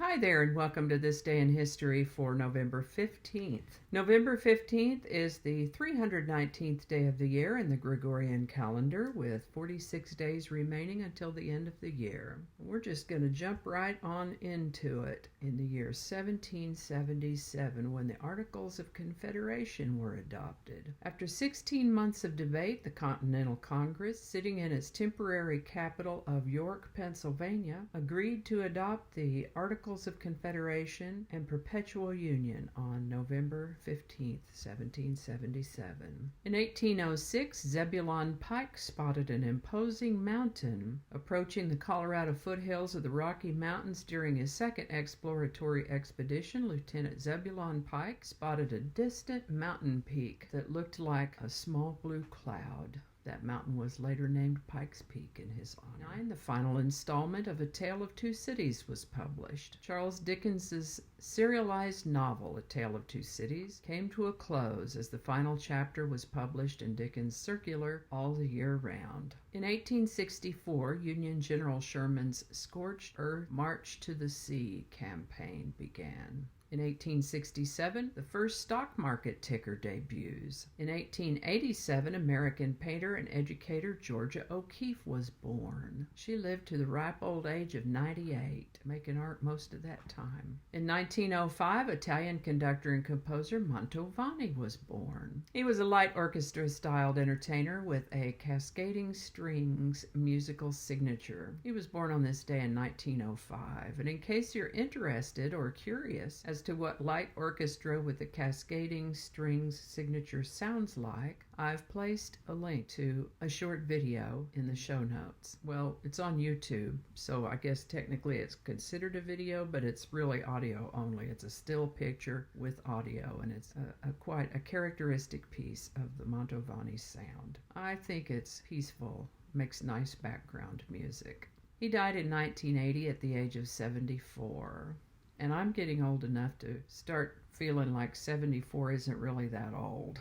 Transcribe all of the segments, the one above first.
Hi there, and welcome to This Day in History for November 15th. November 15th is the 319th day of the year in the Gregorian calendar, with 46 days remaining until the end of the year. We're just going to jump right on into it. In the year 1777, when the Articles of Confederation were adopted. After 16 months of debate, the Continental Congress, sitting in its temporary capital of York, Pennsylvania, agreed to adopt the Articles of Confederation and Perpetual Union on November 15, 1777. In 1806, Zebulon Pike spotted an imposing mountain approaching the Colorado foothills of the Rocky Mountains during his second exploratory expedition. Lieutenant Zebulon Pike spotted a distant mountain peak that looked like a small blue cloud. That mountain was later named Pike's Peak in his honor. The final installment of A Tale of Two Cities was published. Charles Dickens's serialized novel, A Tale of Two Cities, came to a close as the final chapter was published in Dickens' Circular all the year round. In 1864, Union General Sherman's Scorched Earth March to the Sea campaign began. In 1867, the first stock market ticker debuts. In 1887, American painter and educator Georgia O'Keeffe was born. She lived to the ripe old age of 98, making art most of that time. In 1905, Italian conductor and composer Mantovani was born. He was a light orchestra-styled entertainer with a cascading strings musical signature. He was born on this day in 1905, and in case you're interested or curious as to what light orchestra with the cascading strings signature sounds like, I've placed a link to a short video in the show notes. Well, it's on YouTube, so I guess technically it's considered a video, but it's really audio only. It's a still picture with audio, and it's quite a characteristic piece of the Mantovani sound. I think it's peaceful, makes nice background music. He died in 1980 at the age of 74. And I'm getting old enough to start feeling like 74 isn't really that old.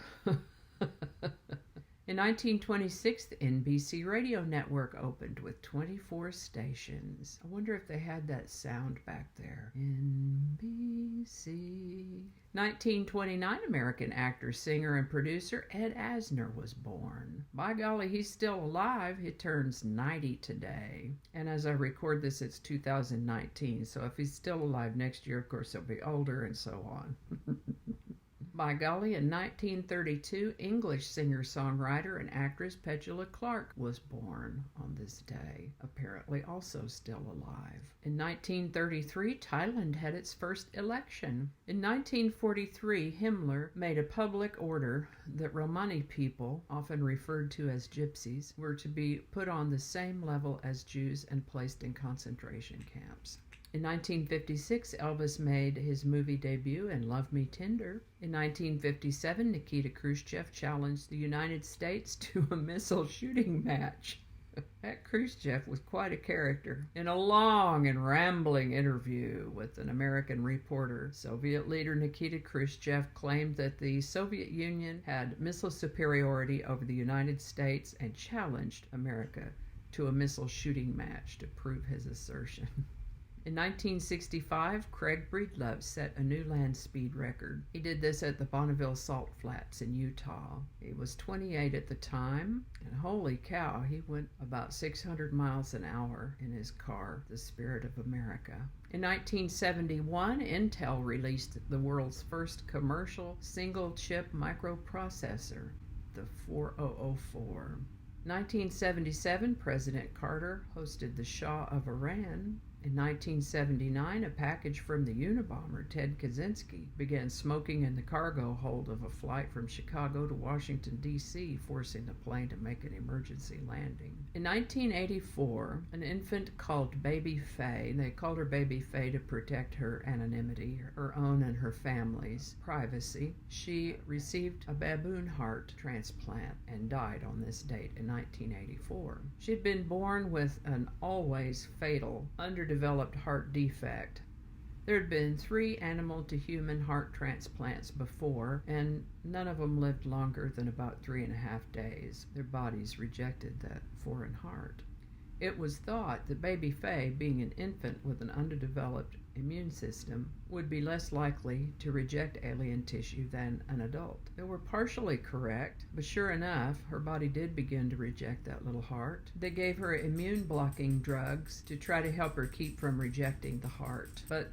In 1926, the NBC Radio network opened with 24 stations. I wonder if they had that sound back there. NBC. 1929, American actor, singer, and producer Ed Asner was born. By golly, he's still alive. He turns 90 today. And as I record this, it's 2019. So if he's still alive next year, of course, he'll be older and so on. By golly, in 1932, English singer-songwriter and actress Petula Clark was born on this day, apparently also still alive. In 1933, Thailand had its first election. In 1943, Himmler made a public order that Romani people, often referred to as gypsies, were to be put on the same level as Jews and placed in concentration camps. In 1956, Elvis made his movie debut in Love Me Tender. In 1957, Nikita Khrushchev challenged the United States to a missile shooting match. That Khrushchev was quite a character. In a long and rambling interview with an American reporter, Soviet leader Nikita Khrushchev claimed that the Soviet Union had missile superiority over the United States and challenged America to a missile shooting match to prove his assertion. In 1965, Craig Breedlove set a new land speed record. He did this at the Bonneville Salt Flats in Utah. He was 28 at the time, and holy cow, he went about 600 miles an hour in his car, the Spirit of America. In 1971, Intel released the world's first commercial single-chip microprocessor, the 4004. 1977, President Carter hosted the Shah of Iran. In 1979, a package from the Unabomber, Ted Kaczynski, began smoking in the cargo hold of a flight from Chicago to Washington, D.C., forcing the plane to make an emergency landing. In 1984, an infant called Baby Faye, they called her Baby Faye to protect her anonymity, her own and her family's privacy. She received a baboon heart transplant and died on this date in 1984. She'd been born with an always fatal underdeveloped heart defect. There had been 3 animal-to-human heart transplants before, and none of them lived longer than about 3.5 days. Their bodies rejected that foreign heart. It was thought that baby Faye, being an infant with an underdeveloped immune system, would be less likely to reject alien tissue than an adult. They were partially correct, but sure enough, her body did begin to reject that little heart. They gave her immune-blocking drugs to try to help her keep from rejecting the heart, but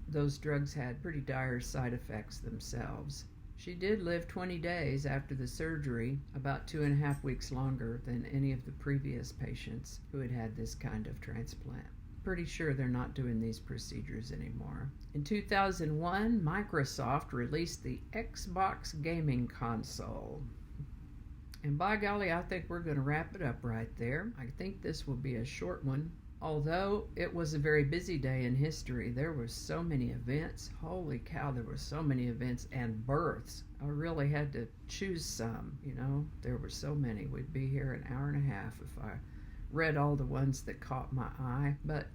those drugs had pretty dire side effects themselves. She did live 20 days after the surgery, about 2.5 weeks longer than any of the previous patients who had had this kind of transplant. Pretty sure they're not doing these procedures anymore. In 2001, Microsoft released the Xbox gaming console. And by golly, I think we're going to wrap it up right there. I think this will be a short one. Although it was a very busy day in history, there were so many events. Holy cow, there were so many events and births. I really had to choose some, There were so many. We'd be here an hour and a half if I read all the ones that caught my eye, but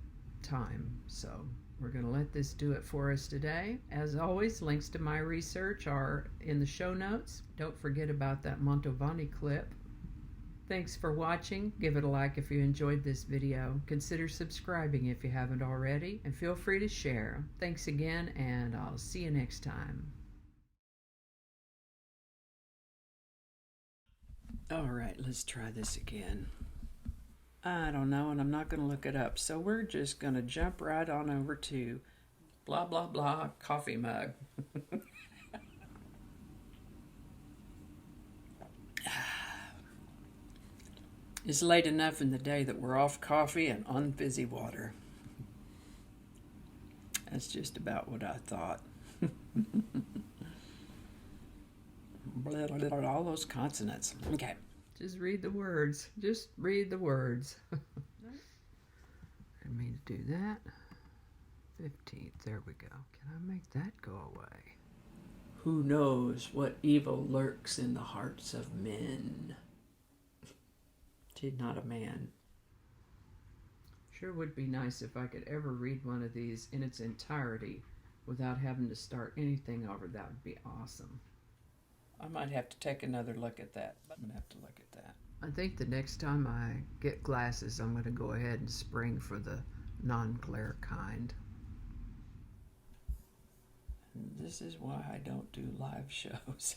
time. So we're going to let this do it for us today. As always, links to my research are in the show notes. Don't forget about that Mantovani clip. Thanks for watching. Give it a like if you enjoyed this video. Consider subscribing if you haven't already, and feel free to share. Thanks again, and I'll see you next time. All right, let's try this again. I don't know, and I'm not going to look it up, so we're just going to jump right on over to blah, blah, blah, coffee mug. It's late enough in the day that we're off coffee and on fizzy water. That's just about what I thought. All those consonants. Okay. Just read the words. Just read the words. I didn't mean to do that. 15th. There we go. Can I make that go away? Who knows what evil lurks in the hearts of men? She's not a man. Sure would be nice if I could ever read one of these in its entirety without having to start anything over. That would be awesome. I might have to take another look at that. I'm going to have to look at that. I think the next time I get glasses, I'm going to go ahead and spring for the non-glare kind. And this is why I don't do live shows.